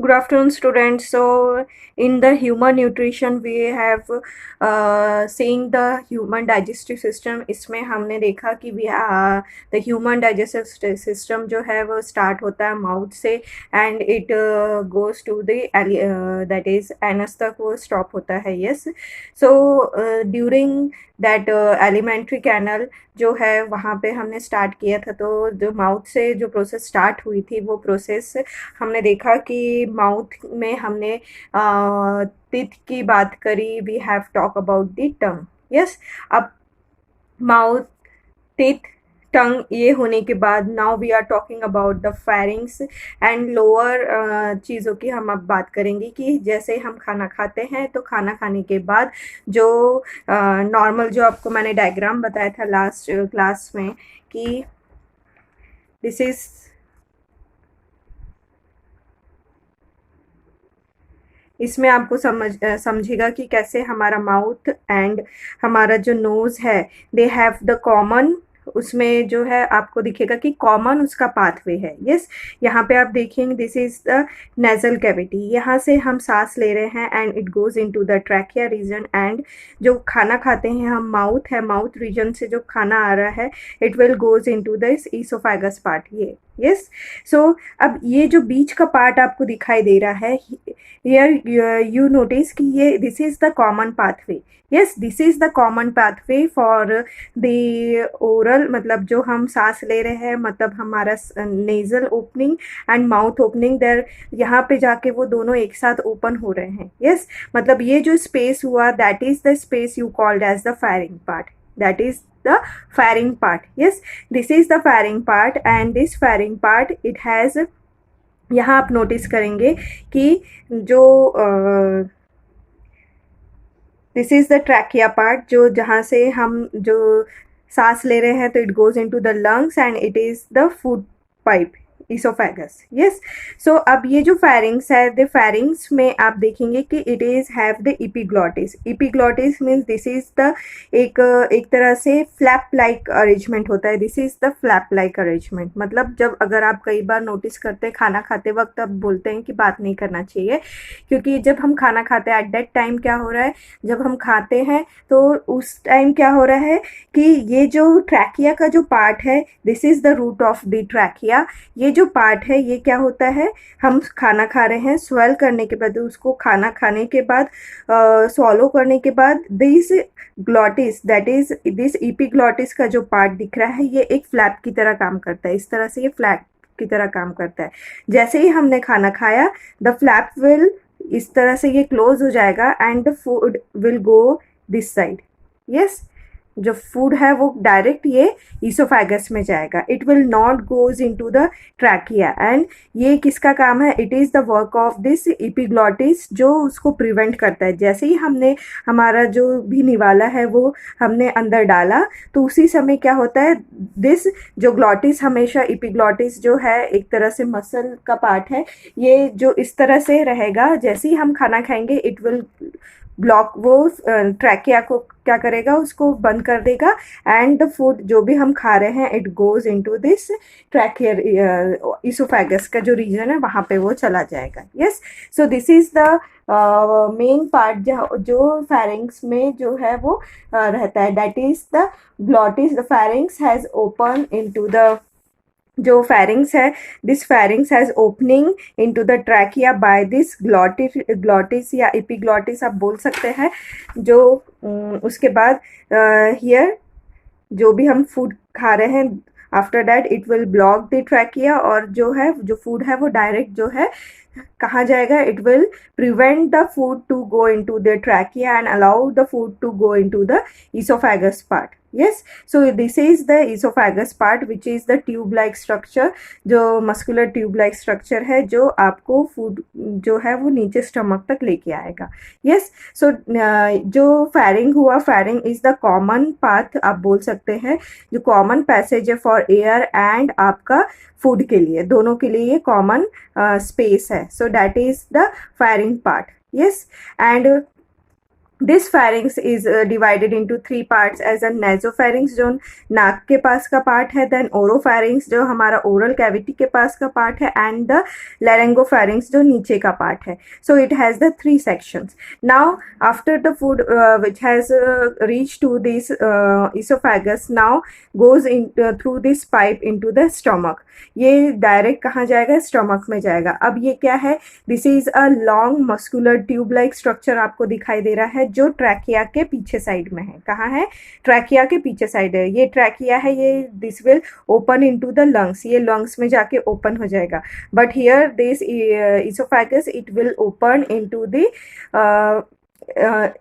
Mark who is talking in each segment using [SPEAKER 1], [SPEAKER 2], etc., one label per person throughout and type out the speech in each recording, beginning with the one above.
[SPEAKER 1] Good afternoon, students. So, in the human nutrition, we have seeing the human digestive system. इसमें हमने देखा कि the human digestive system जो है वो start होता है mouth से and it goes to the that is anus तक वो stop होता है. Yes. So during that alimentary canal जो है वहाँ पे हमने स्टार्ट किया था, तो जो माउथ से जो प्रोसेस स्टार्ट हुई थी वो प्रोसेस हमने देखा कि माउथ में हमने टीथ की बात करी. We have talk about the tongue. Yes, अब माउथ, टीथ, टंग ये होने के बाद now we are talking about the pharynx and lower चीज़ों की हम अब बात करेंगे कि जैसे हम खाना खाते हैं तो खाना खाने के बाद जो नॉर्मल जो आपको मैंने डायग्राम बताया था लास्ट क्लास में कि दिस इज इसमें आपको समझेगा कि कैसे हमारा माउथ एंड हमारा जो नोज़ है दे हैव द कॉमन, उसमें जो है आपको दिखेगा कि कॉमन उसका पाथवे है. यस, यहाँ पे आप देखेंगे this is the nasal cavity. यहाँ से हम सांस ले रहे हैं and it goes into the trachea region and जो खाना खाते हैं हम माउथ है, माउथ रीजन से जो खाना आ रहा है it will goes into this oesophagus part. ये यस. सो अब ये जो बीच का पार्ट आपको दिखाई दे रहा है हियर यू नोटिस कि ये this is the common pathway. Yes, this is the common pathway for the oral, मतलब जो हम सांस ले रहे हैं, मतलब हमारा nasal opening and mouth opening there, यहाँ पे जाके वो दोनों एक साथ ओपन हो रहे हैं. यस, मतलब ये जो स्पेस हुआ that is the space you called as the firing part. That is the pharynx part. Yes, this is the pharynx part and this pharynx part it has, यहाँ आप नोटिस करेंगे कि जो this is the trachea part, जो जहाँ से हम जो सांस ले रहे हैं तो it goes into the lungs and it is the food pipe oesophagus. Yes. So अब ये जो फेरिंग्स है, द फेरिंग्स में आप देखेंगे कि it is have the epiglottis. Epiglottis means this is the एक तरह से फ्लैप लाइक अरेंजमेंट होता है. This is the flap like arrangement, मतलब जब अगर आप कई बार नोटिस करते हैं खाना खाते वक्त आप बोलते हैं कि बात नहीं करना चाहिए, क्योंकि जब हम खाना खाते हैं एट दैट टाइम क्या हो रहा है, जब हम खाते हैं तो उस टाइम क्या हो रहा है कि ये जो ट्रैकिया का जो पार्ट है this is the root of the trachea. ये जो पार्ट है ये क्या होता है, हम खाना खा रहे हैं, स्वेल करने के बाद उसको खाना खाने के बाद स्वॉलो करने के बाद this glottis that is this epiglottis का जो पार्ट दिख रहा है ये एक फ्लैप की तरह काम करता है. इस तरह से ये फ्लैप की तरह काम करता है. जैसे ही हमने खाना खाया द फ्लैप विल इस तरह से ये क्लोज हो जाएगा and the food will go this side. Yes, जो फूड है वो डायरेक्ट ये ईसोफेगस में जाएगा. It will not goes into the trachea and ये किसका काम है, it is the work of this epiglottis जो उसको प्रिवेंट करता है. जैसे ही हमने हमारा जो भी निवाला है वो हमने अंदर डाला तो उसी समय क्या होता है, दिस जो ग्लॉटिस हमेशा इपीग्लॉटिस जो है एक तरह से मसल का पार्ट है, ये जो इस तरह से रहेगा. जैसे ही हम खाना खाएंगे इट विल ब्लॉक, वो ट्रैकिया को क्या करेगा, उसको बंद कर देगा एंड द फूड जो भी हम खा रहे हैं it goes into this trachea oesophagus का जो रीजन है वहाँ पे वो चला जाएगा. Yes. So this is the main part जो फेरिंग्स में जो है वो रहता है, that is the glottis. The pharynx has open into the जो फेरिंग्स है this pharynx has opening into the trachea by this glottis या एपिग्लॉटिस आप बोल सकते हैं. जो उसके बाद हियर जो भी हम फूड खा रहे हैं after that it will block the trachea और जो है जो फूड है वो डायरेक्ट जो है कहाँ जाएगा, it will prevent the food to go into the trachea and allow the food to go into the oesophagus part. Yes, so this is the esophagus part which is the tube like structure, जो muscular tube like structure है जो आपको food जो है वो नीचे stomach तक लेके आएगा. Yes, so जो फेरिंग हुआ, pharynx is the common path आप बोल सकते हैं, जो कॉमन पैसेज है फॉर एयर एंड आपका फूड के लिए, दोनों के लिए ये कॉमन स्पेस है. So that is the pharynx part. Yes, and this pharynx is divided into three parts as a nasopharynx जो नाक के पास का पार्ट है, then oropharynx जो हमारा ओरल कैविटी के पास का पार्ट है, and the laryngopharynx जो नीचे का पार्ट है. So it has the three sections. Now after the food which has reached to this esophagus now goes in through this pipe into the stomach. ये direct कहाँ जाएगा? Stomach में जाएगा. अब ये क्या है? This is a long muscular tube like structure आपको दिखाई दे रहा है जो ट्रैकिया के पीछे साइड में है. कहाँ है? ट्रैकिया के पीछे साइड है. ये ट्रैकिया है, ये this will open into the lungs, ये लंग्स में जाके ओपन हो जाएगा. But here this oesophagus it will open into the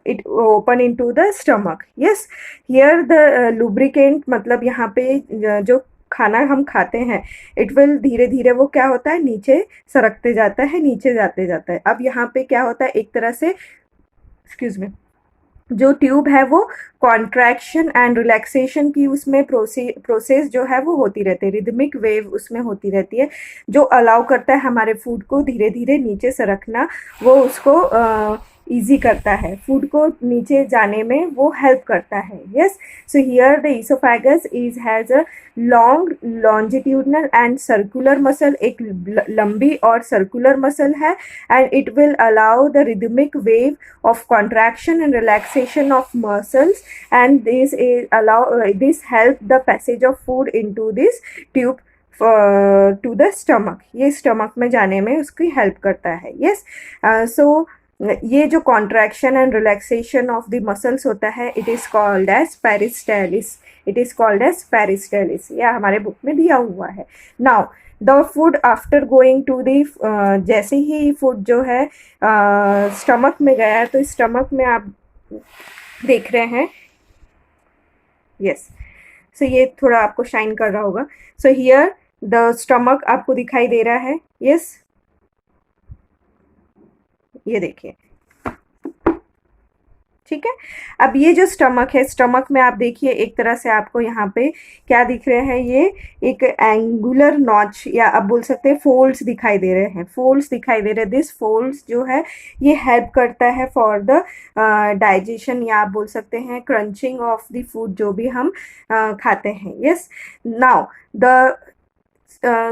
[SPEAKER 1] it open into the stomach. Yes, here the lubricant मतलब यहाँ पे जो खाना हम खाते हैं इट विल धीरे धीरे वो क्या होता है? नीचे सरकते जाता है, नीचे जाते जाता है. अब यहाँ पे क्या होता है? एक तरह से एक्सक्यूज मी, जो ट्यूब है वो कॉन्ट्रैक्शन एंड रिलैक्सेशन की उसमें प्रोसेस जो है वो होती रहती है, रिदमिक वेव उसमें होती रहती है जो अलाउ करता है हमारे फूड को धीरे धीरे नीचे सरकना. वो उसको ईजी करता है, फूड को नीचे जाने में वो हेल्प करता है. Yes, so here the oesophagus is has a long longitudinal and circular muscle, एक लंबी और सर्कुलर मसल है, and it will allow the rhythmic wave of contraction and relaxation of muscles, and this is allow this help the passage of food into this tube to the stomach. ये stomach में जाने में उसकी help करता है. Yes, so ये जो contraction and relaxation of the muscles होता है it is called as peristalsis. It is called as peristalsis, यह हमारे बुक में दिया हुआ है. Now the food after going to the, जैसे ही फूड जो है स्टमक में गया तो स्टमक में आप देख रहे हैं. यस, सो ये थोड़ा आपको शाइन कर रहा होगा. सो हियर द स्टमक आपको दिखाई दे रहा है. यस, ये देखिए, ठीक है. अब ये जो स्टमक है, स्टमक में आप देखिए एक तरह से आपको यहाँ पे क्या दिख रहे हैं? ये एक एंगुलर नॉच या आप बोल सकते हैं फोल्ड्स दिखाई दे रहे हैं. फोल्ड्स दिखाई दे रहे हैं. दिस फोल्ड्स जो है ये हेल्प करता है फॉर द डाइजेशन या आप बोल सकते हैं क्रंचिंग ऑफ द फूड जो भी हम खाते हैं. Yes, now the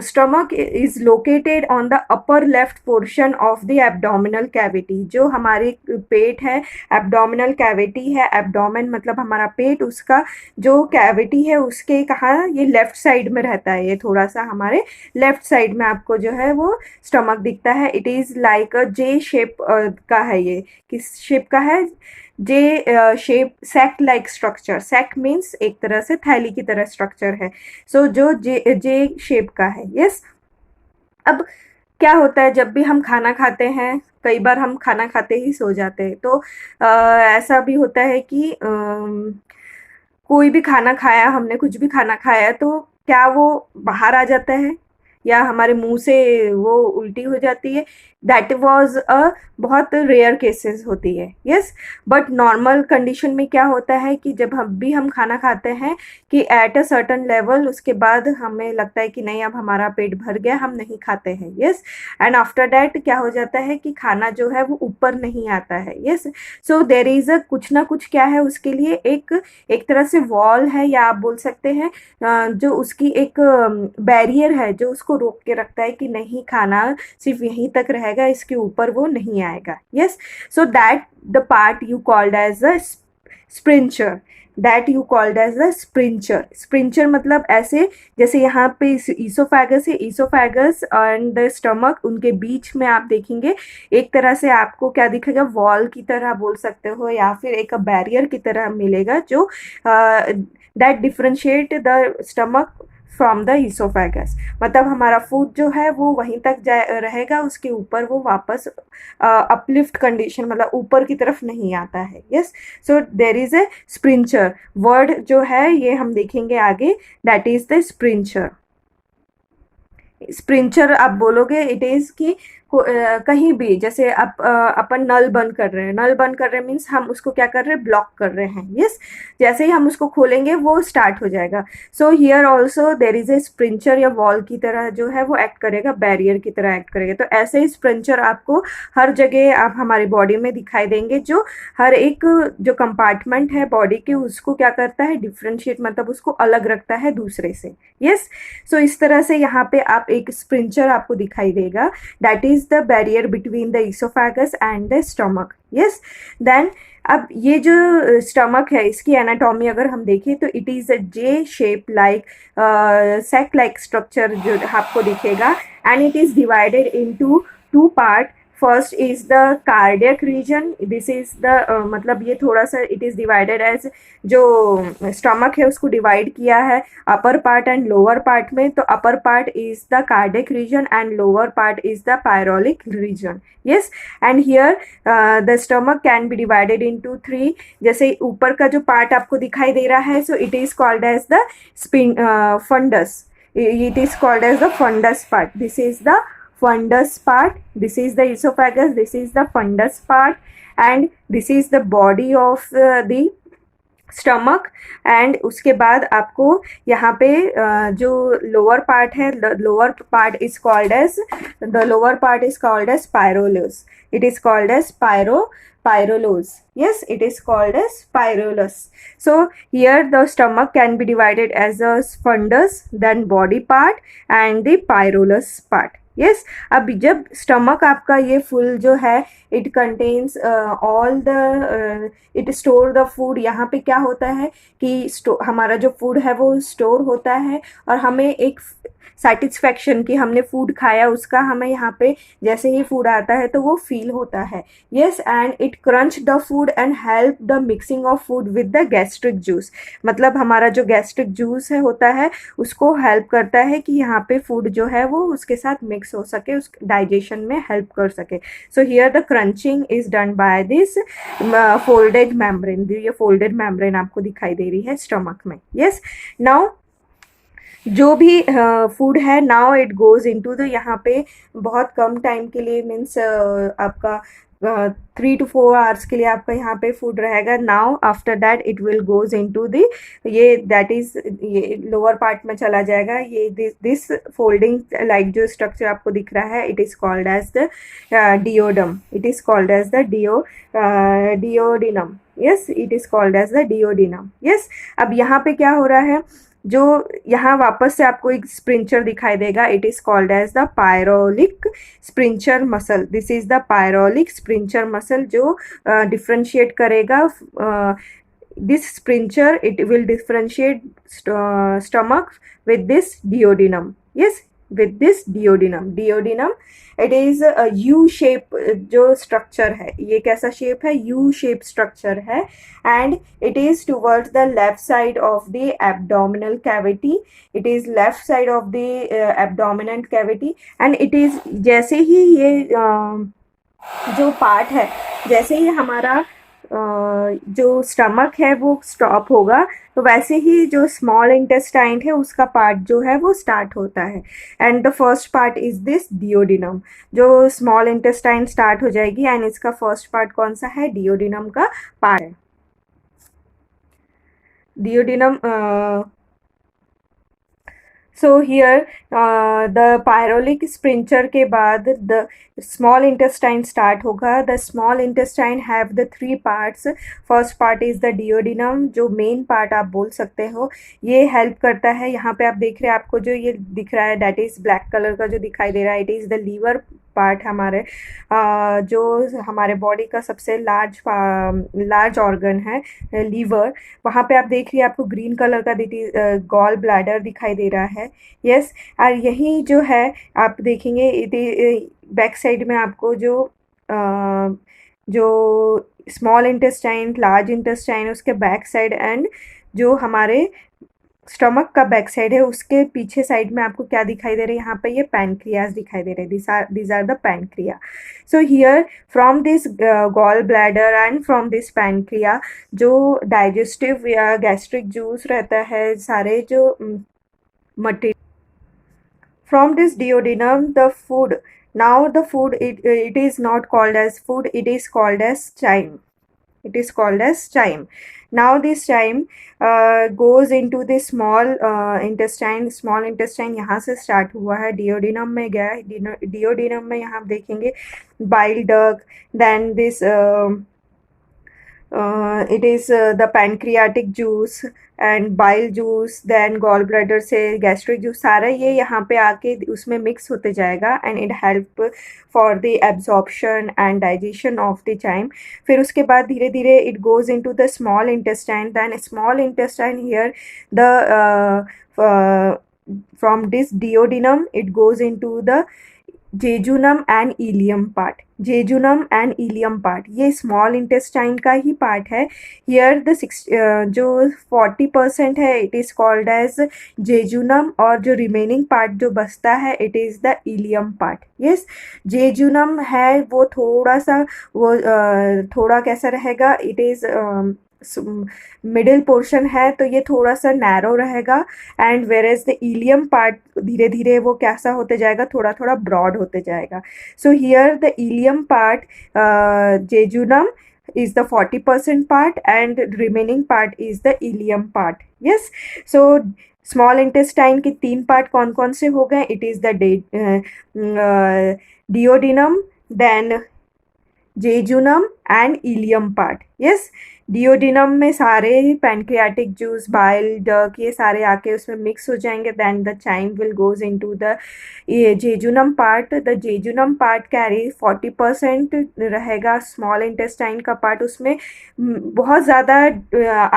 [SPEAKER 1] stomach is located on the upper left portion of the abdominal cavity. जो हमारे पेट है, abdominal cavity है, abdomen मतलब हमारा पेट, उसका जो cavity है उसके कहाँ? ये लेफ्ट साइड में रहता है. ये थोड़ा सा हमारे लेफ्ट साइड में आपको जो है वो स्टमक दिखता है. It is like a J shape का है. ये किस शेप का है? J shape, sac like structure. Sac means एक तरह से थैली की तरह स्ट्रक्चर है. सो जो जे शेप का है. यस, अब क्या होता है जब भी हम खाना खाते हैं, कई बार हम खाना खाते ही सो जाते हैं. तो ऐसा भी होता है कि कोई भी खाना खाया हमने, कुछ भी खाना खाया तो क्या वो बाहर आ जाता है या हमारे मुंह से वो उल्टी हो जाती है? दैट वॉज अ बहुत रेयर केसेस होती है. यस, बट नॉर्मल कंडीशन में क्या होता है कि जब हम खाना खाते हैं कि एट अ सर्टन लेवल उसके बाद हमें लगता है कि नहीं अब हमारा पेट भर गया, हम नहीं खाते हैं. यस, एंड आफ्टर डैट क्या हो जाता है कि खाना जो है वो ऊपर नहीं आता है. Yes, so there is a कुछ ना कुछ क्या है उसके लिए एक तरह से वॉल है या आप बोल सकते हैं जो उसकी एक बैरियर है जो उसको रोक के रखता है कि नहीं खाना सिर्फ यहीं तक रहेगा, इसके ऊपर वो नहीं आएगा. Yes, so that the part you called as a sphincter. That you called as a sphincter. Sphincter मतलब ऐसे जैसे यहाँ पे ईसोफेगस है, ईसोफेगस एंड द स्टमक, उनके बीच में आप देखेंगे एक तरह से आपको क्या दिखेगा? वॉल की तरह बोल सकते हो या फिर एक बैरियर की तरह मिलेगा जो that differentiate the stomach from the oesophagus. मतलब हमारा फूड जो है वो वहीं तक रहेगा, उसके ऊपर वो वापस अपलिफ्ट कंडीशन मतलब ऊपर की तरफ नहीं आता है. Yes, so there is a स्प्रिंचर. Word जो है ये हम देखेंगे आगे, दैट इज द स्प्रिंचर. स्प्रिंचर आप बोलोगे इट इज कि कहीं भी, जैसे आप अपन नल बंद कर रहे हैं, नल बंद कर रहे हैं मीन्स हम उसको क्या कर रहे हैं, ब्लॉक कर रहे हैं। यस, जैसे ही हम उसको खोलेंगे वो स्टार्ट हो जाएगा। So here also there is a स्प्रिंचर, या वॉल की तरह जो है वो एक्ट करेगा, बैरियर की तरह एक्ट करेगा। तो ऐसे ही स्प्रिंचर आपको हर जगह आप हमारी बॉडी में दिखाई देंगे, जो हर एक जो कंपार्टमेंट है बॉडी के उसको क्या करता है, डिफ्रेंशिएट, मतलब उसको अलग रखता है दूसरे से। यस, सो इस तरह से यहाँ पे आप एक स्प्रिंचर आपको दिखाई देगा, that is the barrier between the oesophagus and the stomach. Yes, then अब ये जो स्टमक है इसकी एनाटॉमी अगर हम देखें तो it is a J shape like sac like structure जो आपको दिखेगा, and it is divided into two part. First is the cardiac region, this is the मतलब ये थोड़ा सा इट इज डिवाइडेड एज, जो स्टमक है उसको डिवाइड किया है upper part and lower part में। तो upper part is the cardiac region and lower part is the pyloric region. Yes, and here the stomach can be divided into three. जैसे ऊपर का जो पार्ट आपको दिखाई दे रहा है, so it is called as the fundus, it is called as the fundus part. This is the fundus part, this is the esophagus, this is the fundus part, and this is the body of the stomach. And उसके बाद आपको यहाँ पे जो lower part है, lower part is called as, the lower part is called as pylorus, it is called as pyrolus. Yes, it is called as pyrolus. So here the stomach can be divided as a fundus, then body part and the pyrolus part. Yes, अब जब stomach आपका ये full जो है, it contains all the, it store the food. यहाँ पे क्या होता है कि हमारा जो फूड है वो स्टोर होता है, और हमें एक सेटिस्फैक्शन कि हमने फूड खाया उसका हमें यहाँ पे जैसे ही फूड आता है तो वो फील होता है। Yes, and it crunch the food and help the mixing of food with the gastric juice, मतलब हमारा जो गैस्ट्रिक जूस है होता है उसको हेल्प करता है कि यहाँ पे फूड जो है वो उसके साथ मिक्स हो सके, उस डाइजेशन में हेल्प कर सके। So here the crunching is done by this folded membrane. ये फोल्डेड मेम्ब्रेन आपको दिखाई दे रही है स्टमक में। यस, नाउ जो भी फूड है, now it goes into the, यहाँ पे बहुत कम टाइम के लिए मीन्स आपका 3 to 4 आवर्स के लिए आपका यहाँ पे फूड रहेगा। Now after that it will goes into the, ये दैट इज ये लोअर पार्ट में चला जाएगा। ये दिस फोल्डिंग लाइक जो स्ट्रक्चर आपको दिख रहा है, it is called as the duodenum, it is called as the duodenum. Yes, it is called as the duodenum. Yes, अब यहाँ पे क्या हो रहा है, जो यहाँ वापस से आपको एक स्प्रिंचर दिखाई देगा, it is called as the pyloric sphincter muscle. This is the pyloric sphincter muscle जो डिफ्रेंशिएट करेगा this sphincter, it will differentiate stomach with this duodenum. Yes, with this duodenum it is U shape जो structure है, ये कैसा shape है, U shape structure है, and it is towards the left side of the abdominal cavity, it is left side of the abdominal cavity, and it is जैसे ही ये जो part है, जैसे ही हमारा जो स्टमक है वो स्टॉप होगा, तो वैसे ही जो स्मॉल इंटेस्टाइन है उसका पार्ट जो है वो स्टार्ट होता है। And the first part is this duodenum, जो स्मॉल इंटेस्टाइन स्टार्ट हो जाएगी, एंड इसका फर्स्ट पार्ट कौन सा है, डिओडिनम का पार्ट है। Duodenum, so here the pyloric sphincter के बाद द स्मॉल इंटेस्टाइन स्टार्ट होगा। The small intestine have the 3 parts. First part is the duodenum, जो मेन पार्ट आप बोल सकते हो, ये हेल्प करता है। यहाँ पे आप देख रहे हैं, आपको जो ये दिख रहा है दैट इज ब्लैक कलर का जो दिखाई दे रहा है, it is the liver part. हमारे जो हमारे बॉडी का सबसे लार्ज ऑर्गन है लीवर, वहाँ पे आप देख रही है आपको ग्रीन कलर का गॉल ब्लैडर दिखाई दे रहा है। यस, और यही जो है आप देखेंगे बैक साइड में आपको जो स्मॉल इंटेस्टाइन, लार्ज इंटेस्टाइन, उसके बैक साइड, एंड जो हमारे स्टमक का बैक साइड है उसके पीछे साइड में आपको क्या दिखाई दे रहा है, यहाँ पे ये पैनक्रियाज दिखाई दे रहे हैं, these are the pancreas. So here from this gall bladder and from this pancreas जो डाइजेस्टिव या गैस्ट्रिक जूस रहता है, सारे जो material from this duodenum the food, now the food, it is not called as food, it is called as chyme. It is called as chyme. Now this chyme goes into the small intestine. Small intestine यहाँ से start हुआ है, duodenum में गया है. duodenum में यहाँ आप देखेंगे bile duct, then this it is the pancreatic juice and bile juice, then gallbladder से gastric juice, सारा ये यहाँ पे आके उसमें mix होते जाएगा and it help for the absorption and digestion of the chyme. फिर उसके बाद धीरे धीरे it goes into the small intestine, then small intestine here the from this duodenum it goes into the jejunum and ileum part. Jejunum and ileum part ये small intestine का ही part है. Here the जो 40% है it is called as jejunum, और जो remaining part जो बचता है it is the ileum part. Yes, jejunum है वो थोड़ा सा वो थोड़ा कैसा रहेगा, इट इज़ मिडिल पोर्शन है तो ये थोड़ा सा नैरो रहेगा. And where as the ileum part धीरे धीरे वो कैसा होते जाएगा, थोड़ा थोड़ा ब्रॉड होते जाएगा. सो here the ileum part jejunum is the 40% part and remaining part is the ileum part. Yes, so small intestine के 3 पार्ट कौन कौन से हो गए, it is the duodenum, then jejunum and ileum part. Yes, duodenum में सारे pancreatic juice, bile duct ये सारे आके उसमें मिक्स हो जाएंगे. Then the chyme will goes into the jejunum part. The jejunum part carry 40% रहेगा. स्मॉल इंटेस्टाइन का पार्ट उसमें बहुत ज़्यादा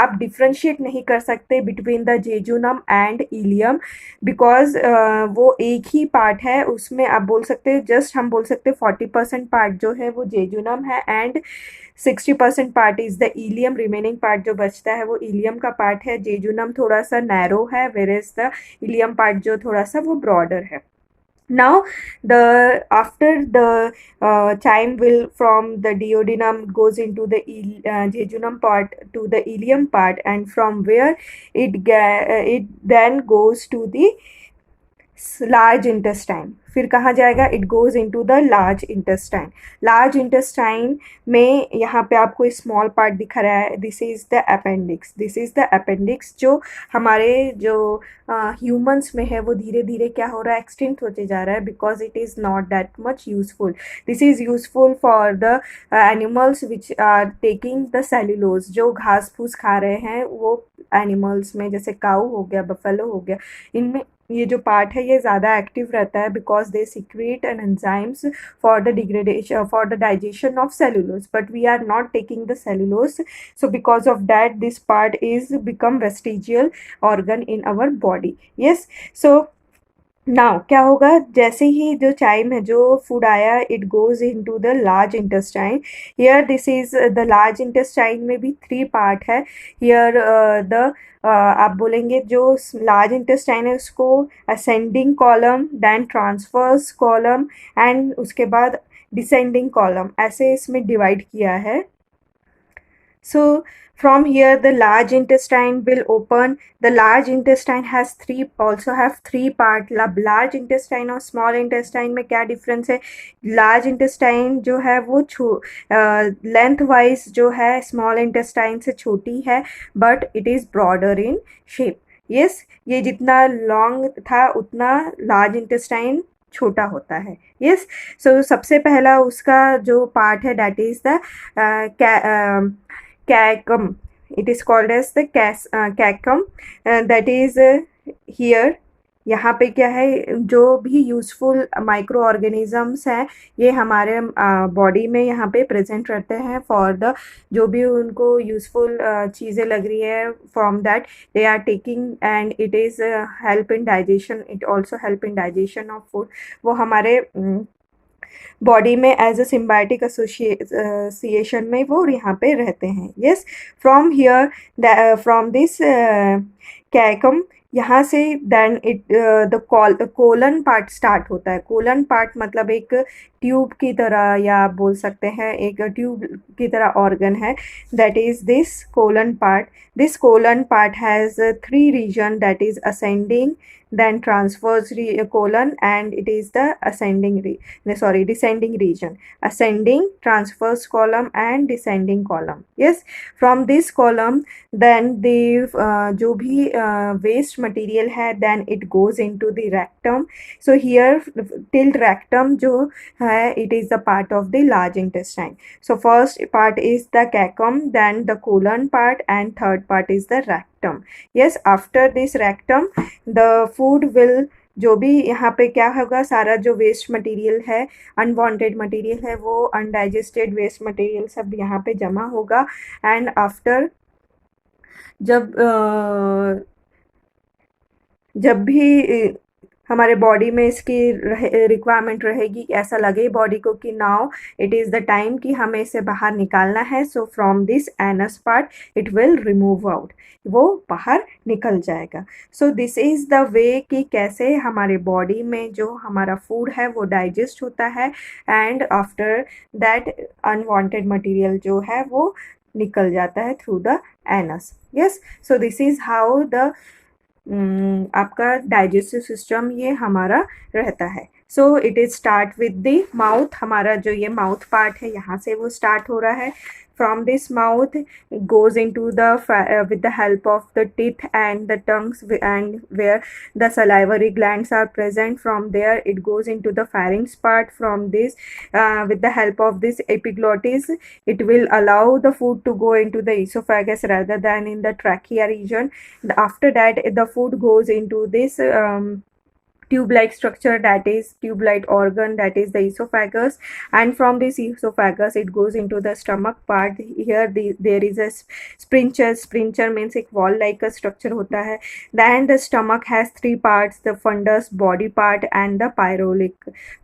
[SPEAKER 1] आप डिफ्रेंशिएट नहीं कर सकते between the jejunum and ilium, because वो एक ही पार्ट है. उसमें आप बोल सकते हैं जस्ट हम बोल सकते हैं 40% पार्ट जो है वो जेजुनम है and 60% part is the ilium. Remaining part जो बचता है वो इलियम का पार्ट है. जेजुनम थोड़ा सा नैरो है, वेरेज द इलियम पार्ट जो थोड़ा सा वो ब्रॉडर है. Now after the chyme will from the duodenum goes into the jejunum part to the ileum part, and from where it then goes to the large intestine. फिर कहाँ जाएगा, it goes into the large intestine. Large intestine में यहाँ पे आपको small part दिखा रहा है, this is the appendix. This is the appendix जो हमारे जो ह्यूमंस में है वो धीरे धीरे क्या हो रहा है, एक्सटिंक्ट होते जा रहा है, because it is not that much useful. This is useful for the animals which are taking the cellulose. जो घास फूस खा रहे हैं वो एनिमल्स में, जैसे काऊ हो गया, बफेलो हो गया, इनमें ये जो पार्ट है ये ज़्यादा एक्टिव रहता है, because they secrete an enzymes for the degradation for the digestion of cellulose, but we are not taking the cellulose. So because of that this part is become vestigial organ in our body. Yes, so now क्या होगा, जैसे ही जो chyme है, जो food आया, it goes into the large intestine. Here this is the large intestine में भी 3 part है. हियर द आप बोलेंगे जो लार्ज इंटेस्टाइन है उसको ascending colon, then transverse colon and उसके बाद डिसेंडिंग कॉलम, ऐसे इसमें डिवाइड किया है. So from here the large intestine will open. The large intestine has also have 3 part. Large intestine और small intestine में क्या difference है, large intestine जो है वो length wise जो है small intestine से छोटी है, but it is broader in shape. Yes, ये जितना long था उतना large intestine छोटा होता है. Yes, so सबसे पहला उसका जो पार्ट है that is the cacum. It is called as the cacum. That is here. यहाँ पे क्या है, जो भी यूज़फुल माइक्रो ऑर्गेनिज़म्स हैं ये हमारे बॉडी में यहाँ पे प्रेजेंट रहते हैं फॉर द जो भी उनको यूज़फुल चीज़ें लग रही है, from that they are taking and it is help in digestion. It also help in digestion of food. वो हमारे बॉडी में एज अ सिम्बायोटिक एसोसिएशन में वो यहाँ पे रहते हैं. Yes, from here from this caecum यहाँ से then it the colon part start होता है. कोलन पार्ट मतलब एक ट्यूब की तरह, या आप बोल सकते हैं एक ट्यूब की तरह ऑर्गन है, that is this colon part. This colon part has 3 region, that is ascending, then transverse colon, and it is the descending region. Ascending, transverse column and descending column. Yes, from this column then the जो भी waste material है then it goes into the rectum. So here till rectum जो है it is the part of the large intestine. So first part is the cecum, then the colon part, and third part is the rectum. Yes, after this rectum the food will, जो भी यहाँ पे क्या होगा, सारा जो waste material है, unwanted material है, वो अनडाइजेस्टेड वेस्ट मटेरियल सब यहाँ पे जमा होगा. एंड आफ्टर जब भी हमारे बॉडी में इसकी रिक्वायरमेंट रहेगी, ऐसा लगे बॉडी को कि now it is the time कि हमें इसे बाहर निकालना है, so from this anus part it will remove out, वो बाहर निकल जाएगा. So this is the way कि कैसे हमारे बॉडी में जो हमारा फूड है वो डाइजेस्ट होता है, and after that unwanted material जो है वो निकल जाता है through the anus. Yes, so this is how the आपका डाइजेस्टिव सिस्टम ये हमारा रहता है. So it is start with the mouth. हमारा जो ये माउथ पार्ट है यहाँ से वो स्टार्ट हो रहा है. From this mouth it goes into the with the help of the teeth and the tongues, and where the salivary glands are present. From there it goes into the pharynx part. From this with the help of this epiglottis it will allow the food to go into the esophagus rather than in the trachea region. After that the food goes into this tube-like structure, that is tube-like organ, that is the esophagus, and from this esophagus it goes into the stomach part. Here there is a sphincter means एक wall like a structure होता है. Then the stomach has three parts, the fundus, body part, and the pyrolic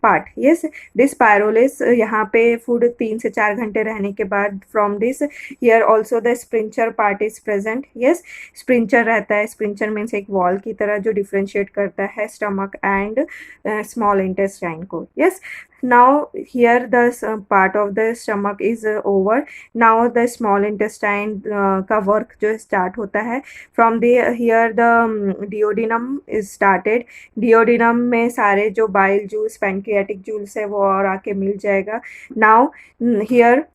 [SPEAKER 1] part. Yes, this pyrolus यहाँ पे food 3 से 4 घंटे रहने के बाद from this here also the sphincter part is present. Yes, sphincter रहता है. sphincter means एक wall की तरह जो differentiate करता है stomach and small intestine को. Yes, now here the part of the stomach is over. Now the small intestine का work जो start होता है. From the here the duodenum is started. duodenum में सारे जो bile juice, pancreatic juice है वो और आके मिल जाएगा. Now here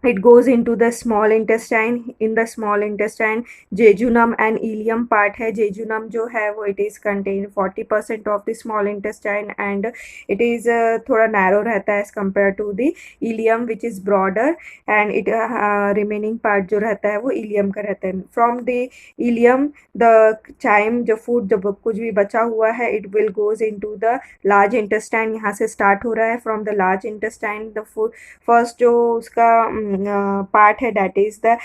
[SPEAKER 1] it goes into the small intestine. In the small intestine jejunum and ileum part है. jejunum जो है वो it is contained 40% of the small intestine, and it is थोड़ा narrow रहता है as compared to the ileum which is broader, and it remaining part जो रहता है वो ileum का रहता है. From the ileum the chyme जो food जब कुछ भी बचा हुआ है it will goes into the large intestine. यहाँ से start हो रहा है. From the large intestine the food first जो उसका part है that is the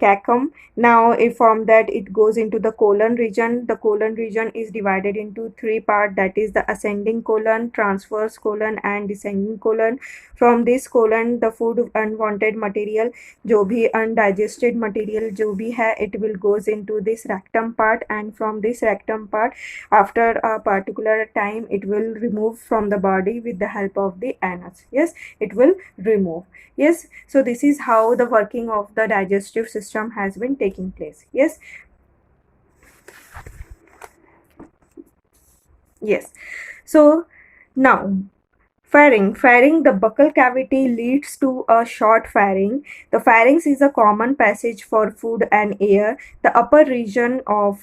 [SPEAKER 1] cecum. Now from that it goes into the colon region. The colon region is divided into 3 parts, that is the ascending colon, transverse colon, and descending colon. From this colon the food unwanted material, जो भी undigested material जो भी है it will goes into this rectum part, and from this rectum part after a particular time it will remove from the body with the help of the anus. Yes, it will remove. Yes, so this is how the working of the digestive system has been taking place. Yes, yes. So now pharynx, the buccal cavity leads to a short pharynx. The pharynx is a common passage for food and air. The upper region of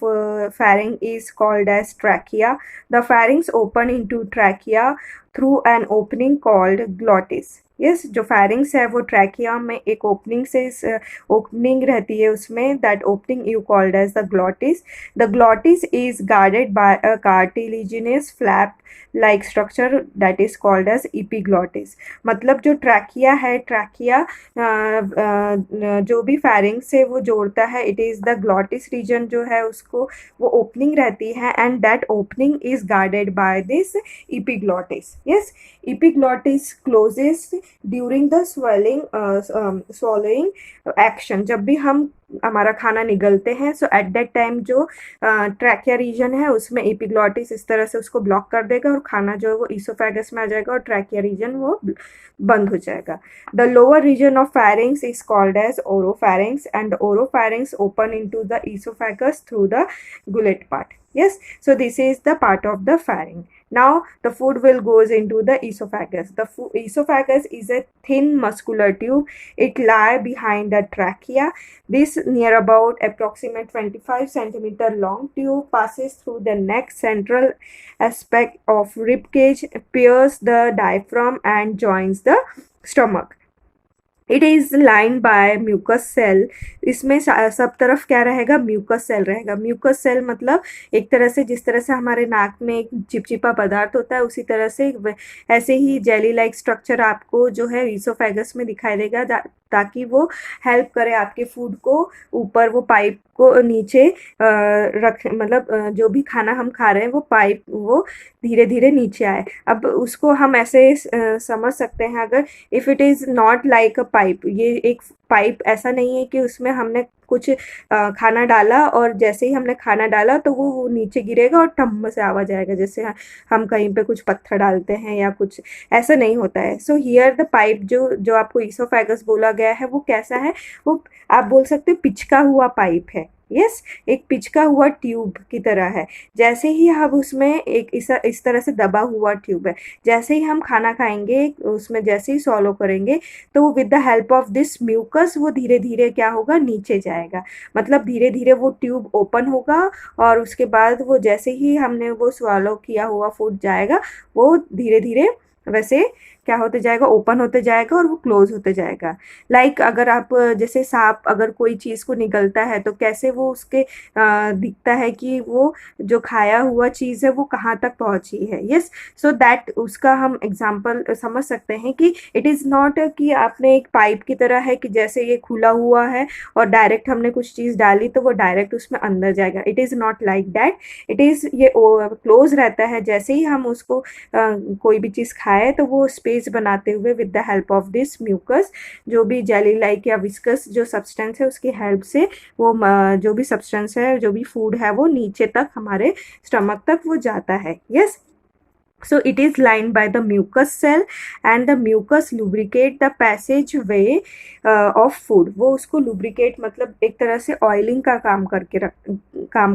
[SPEAKER 1] pharynx is called as trachea. The pharynx open into trachea through an opening called glottis. Yes, जो pharynx है वो trachea में एक opening से opening रहती है उसमें, that opening you called as the glottis. The glottis is guarded by a cartilaginous flap like structure that is called as epiglottis. मतलब जो ट्रैकिया है, ट्रैकिया जो भी pharynx से वो जोड़ता है, it is the glottis region जो है उसको वो ओपनिंग रहती है, and that opening is guarded by this epiglottis. Yes, epiglottis closes during the swallowing action. जब भी हम हमारा खाना निगलते हैं, सो एट दैट टाइम जो ट्रैकिया रीजन है उसमें एपिग्लॉटिस इस तरह से उसको ब्लॉक कर देगा और खाना जो है वो ईसोफेगस में आ जाएगा और ट्रैकिया रीजन वो बंद हो जाएगा. The lower region of pharynx is called as oropharynx and the oropharynx open into the esophagus through the gullet part. Yes, so this is the part of the pharynx. Now the food will goes into the esophagus. The esophagus is a thin muscular tube. It lie behind the trachea. This near about approximate 25 centimeter long tube passes through the neck central aspect of rib cage, pierces the diaphragm and joins the stomach. It is line by mucus cell. इसमें सब तरफ क्या रहेगा, mucus cell रहेगा. Mucus cell मतलब एक तरह से जिस तरह से हमारे नाक में एक चिपचिपा पदार्थ होता है उसी तरह से ऐसे ही जेली लाइक स्ट्रक्चर आपको जो है ईसोफेगस में दिखाई देगा, ताकि वो हेल्प करे आपके फूड को ऊपर वो पाइप को नीचे रख, मतलब जो भी खाना हम खा रहे हैं वो पाइप वो धीरे धीरे नीचे आए. अब उसको हम ऐसे समझ सकते हैं, अगर if it is not like a pipe, ये एक पाइप ऐसा नहीं है कि उसमें हमने कुछ खाना डाला और जैसे ही हमने खाना डाला तो वो नीचे गिरेगा और टम से आवाज़ आएगा, जैसे हम कहीं पे कुछ पत्थर डालते हैं या कुछ, ऐसा नहीं होता है. सो हियर द पाइप जो आपको ईसोफेगस बोला गया है वो कैसा है, वो आप बोल सकते हो पिचका हुआ पाइप है. यस, एक पिचका हुआ ट्यूब की तरह है. जैसे ही हम उसमें एक इस तरह से दबा हुआ ट्यूब है, जैसे ही हम खाना खाएंगे उसमें जैसे ही सॉलो करेंगे तो वो with the help of this mucus वो धीरे धीरे क्या होगा, नीचे जाएगा. मतलब धीरे धीरे वो ट्यूब ओपन होगा और उसके बाद वो जैसे ही हमने वो स्वॉलो किया हुआ फूड जाएगा वो धीरे धीरे वैसे क्या होते जाएगा, ओपन होते जाएगा और वो क्लोज होते जाएगा. लाइक अगर आप जैसे सांप अगर कोई चीज़ को निगलता है तो कैसे वो उसके दिखता है कि वो जो खाया हुआ चीज़ है वो कहाँ तक पहुँची है. यस, सो दैट उसका हम एग्जांपल समझ सकते हैं कि इट इज़ नॉट कि आपने एक पाइप की तरह है कि जैसे ये खुला हुआ है और डायरेक्ट हमने कुछ चीज़ डाली तो वो डायरेक्ट उसमें अंदर जाएगा. It is not like that. It is ये क्लोज रहता है. जैसे ही हम उसको कोई भी चीज़ खाए तो वो स्पेस बनाते हुए with the help of this mucus, जो भी जेली लाइक या विस्कस जो सब्सटेंस है उसकी हेल्प से वो जो भी सब्सटेंस है, जो भी फूड है वो नीचे तक हमारे स्टमक तक वो जाता है. Yes, so it is lined by the mucus cell and the mucus lubricate the passageway of food. वो उसको lubricate मतलब एक तरह से ऑयलिंग का काम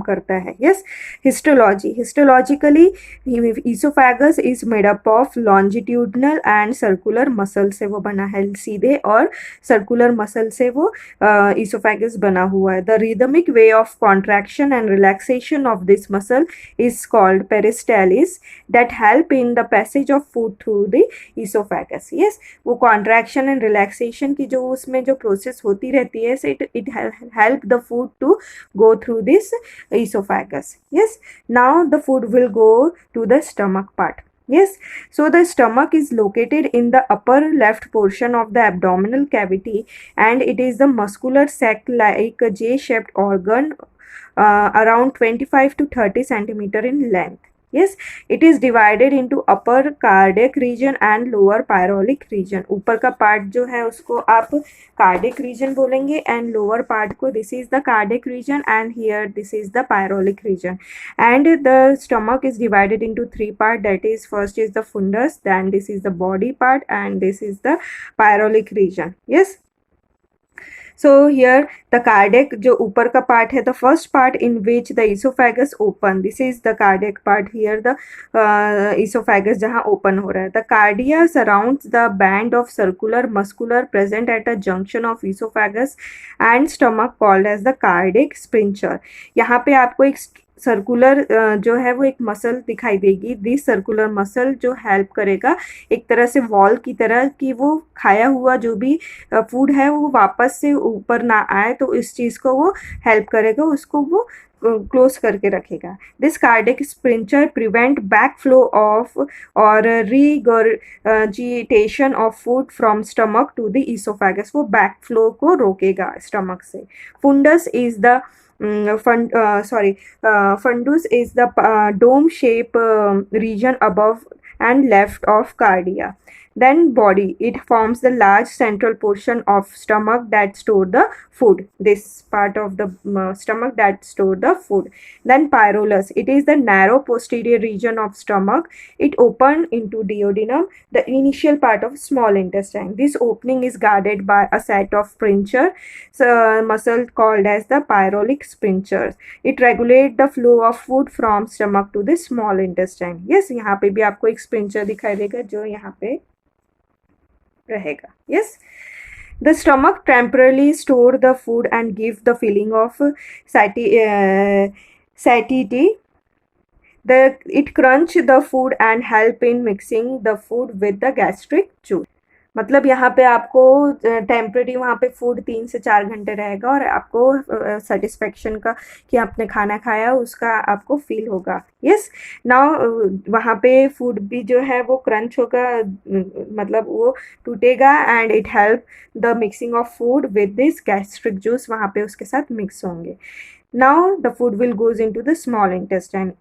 [SPEAKER 1] करता है. yes, histology. Histologically esophagus is made up of longitudinal and circular muscle से वो बना है. सीधे और circular muscle से वो esophagus बना हुआ है. The rhythmic way of contraction and relaxation of this muscle is called peristalsis that help in the passage of food through the esophagus. yes, वो contraction and relaxation की जो उसमें जो process होती रहती है, so it help the food to go through this esophagus. yes, now the food will go to the stomach part. Yes, so the stomach is located in the upper left portion of the abdominal cavity and it is the muscular sac like a J-shaped organ around 25 to 30 centimeter in length. Yes, it is divided into upper cardiac region and lower pyrolic region. ऊपर का part जो है उसको आप cardiac region बोलेंगे and lower part को this is the cardiac region and here this is the pyrolic region. And the stomach is divided into three parts, that is first is the fundus, then this is the body part and this is the pyrolic region. Yes, so here the cardiac जो ऊपर का part है, the first part in which the esophagus open, this is the cardiac part. here the esophagus जहाँ open हो रहा है. the cardia surrounds the band of circular muscular present at a junction of esophagus and stomach called as the cardiac sphincter. यहाँ पे आपको एक circular जो है वो एक मसल दिखाई देगी. दिस सर्कुलर मसल जो हेल्प करेगा एक तरह से वॉल की तरह कि वो खाया हुआ जो भी फूड है वो वापस से ऊपर ना आए, तो इस चीज़ को वो हेल्प करेगा, उसको वो क्लोज करके रखेगा. This cardiac sphincter prevent back flow of और regurgitation of food from stomach to the oesophagus. वो बैक फ्लो को रोकेगा स्टमक से. Fundus is the fundus is the dome shape region above and left of cardia. Then body, it forms the large central portion of stomach that store the food. This part of the stomach that store the food. Then pyrolus, it is the narrow posterior region of stomach. It open into duodenum, the initial part of small intestine. This opening is guarded by a set of sphincter muscle called as the pyrolic sphincters. It regulate the flow of food from stomach to the small intestine. Yes, यहाँ पे भी आपको एक sphincter दिखाई देगा जो यहाँ पे रहेगा. Yes. The stomach temporarily store the food and give the feeling of satiety. It crunch the food and help in mixing the food with the gastric juice. मतलब यहाँ पे आपको टेम्परेरी वहाँ पे फूड 3 से 4 घंटे रहेगा और आपको सेटिस्फेक्शन का कि आपने खाना खाया उसका आपको फील होगा. यस, नाउ वहाँ पे फूड भी जो है वो क्रंच होगा, मतलब वो टूटेगा and it help the mixing of food with this gastric juice वहाँ पे उसके साथ मिक्स होंगे. Now the food will goes into the small intestine.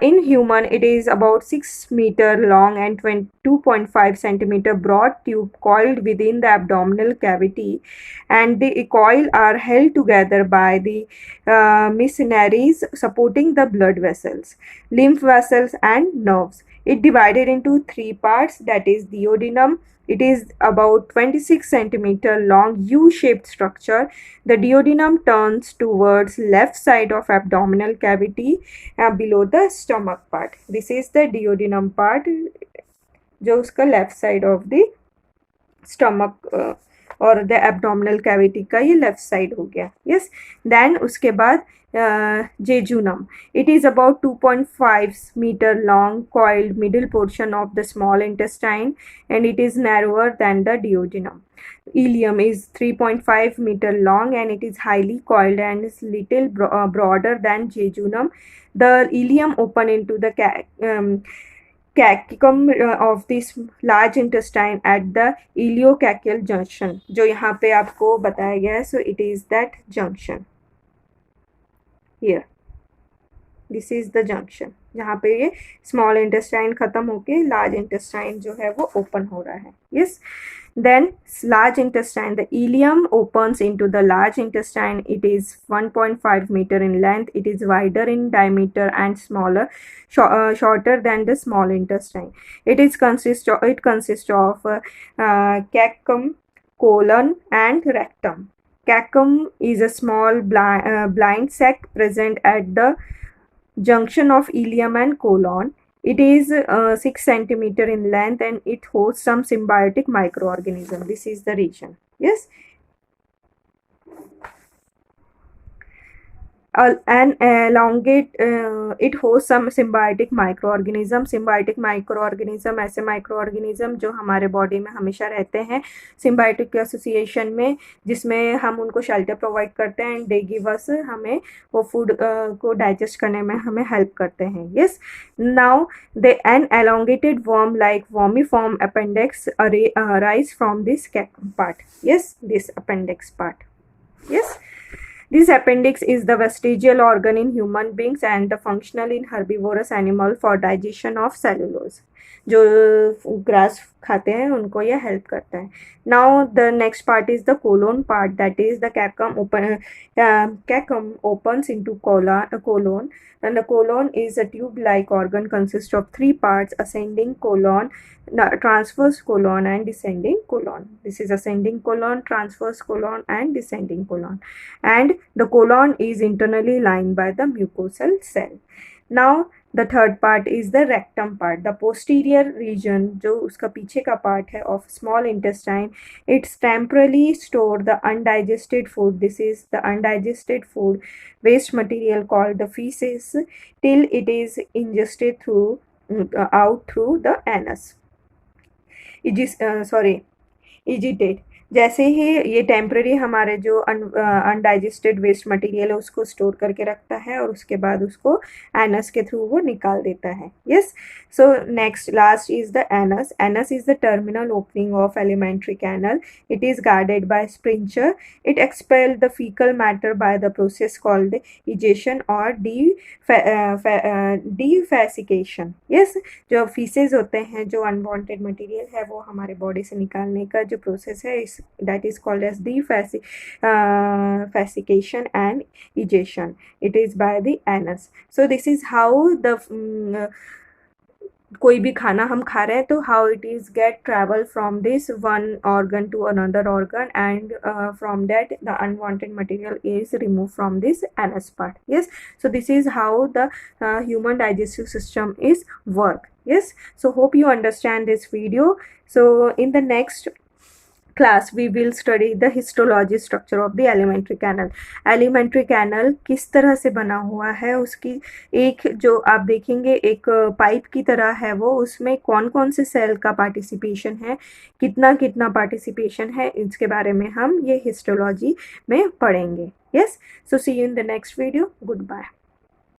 [SPEAKER 1] In human, it is about 6 meter long and 2.5 centimeter broad tube coiled within the abdominal cavity, and the coil are held together by the missionaries supporting the blood vessels, lymph vessels, and nerves. It divided into 3 parts, that is duodenum. It is about 26 centimeter long U-shaped structure. The duodenum turns towards left side of abdominal cavity below the stomach part. This is the duodenum part जो उसका left side of the stomach और the abdominal cavity का ये left side हो गया. Yes, then उसके बाद jejunum. It is about 2.5 meter long coiled middle portion of the small intestine, and it is narrower than the duodenum. Ileum is 3.5 meter long and it is highly coiled and is little broader than jejunum. The ileum open into the cacum of this large intestine at the ileocacal junction. जो यहाँ पे आपको बताया गया है, so it is that junction. Here, this is the junction जहाँ पे ये small intestine खत्म होके large intestine जो है वो open हो रहा है. Yes, then large intestine, the ileum opens into the large intestine. It is 1.5 meter in length. It is wider in diameter and smaller, shorter than the small intestine. It consists of cacum, colon, and rectum. Cacum is a small blind sac present at the junction of ileum and colon. It is 6 centimeter in length and it hosts some symbiotic microorganism. This is the region. Yes. And elongate, it hosts some symbiotic microorganism. Symbiotic microorganism ऐसे microorganism जो हमारे body में हमेशा रहते हैं symbiotic association में, जिसमें हम उनको shelter provide करते हैं and they give us, हमें वो food को digest करने में हमें help करते हैं. Yes, now an elongated worm like wormiform appendix arise from this cacum part. Yes, this appendix part. Yes. This appendix is the vestigial organ in human beings and the functional in herbivorous animal for digestion of cellulose. जो grass खाते हैं उनको ये help करता है. Now the next part is the colon part, that is the cacum opens into colon, and the colon is a tube-like organ consists of 3 parts: ascending colon, transverse colon, and descending colon. This is ascending colon, transverse colon, and descending colon. And the colon is internally lined by the mucosal cell. Now the third part is the rectum part, the posterior region जो उसका पीछे का part है of small intestine. It's temporarily store the undigested food. This is the undigested food waste material called the feces till it is ingested through out through the anus. Egitate. जैसे ही ये temporary हमारे जो undigested waste material है उसको store करके रखता है और उसके बाद उसको एनस के थ्रू वो निकाल देता है. Yes. So next last is the anus. Anus is the terminal opening of alimentary canal. It is guarded by sphincter. It expel the faecal matter by the process called egestion और defecation. Yes. जो faeces होते हैं, जो unwanted material है, वो हमारे body से निकालने का जो प्रोसेस है, इस that is called as defascication and egestion. It is by the anus. So this is how the कोई भी खाना हम खा रहे हैं तो how it is get travel from this one organ to another organ, and from that the unwanted material is removed from this anus part. Yes. So this is how the human digestive system is work. Yes. So hope you understand this video. So in the next class we will study the histology structure of the alimentary canal. alimentary canal किस तरह से बना हुआ है, उसकी एक जो आप देखेंगे एक पाइप की तरह है वो, उसमें कौन कौन से सेल का पार्टिसिपेशन है, कितना कितना पार्टिसिपेशन है, इसके बारे में हम ये हिस्टोलॉजी में पढ़ेंगे. Yes. So see you in the next video. Good bye.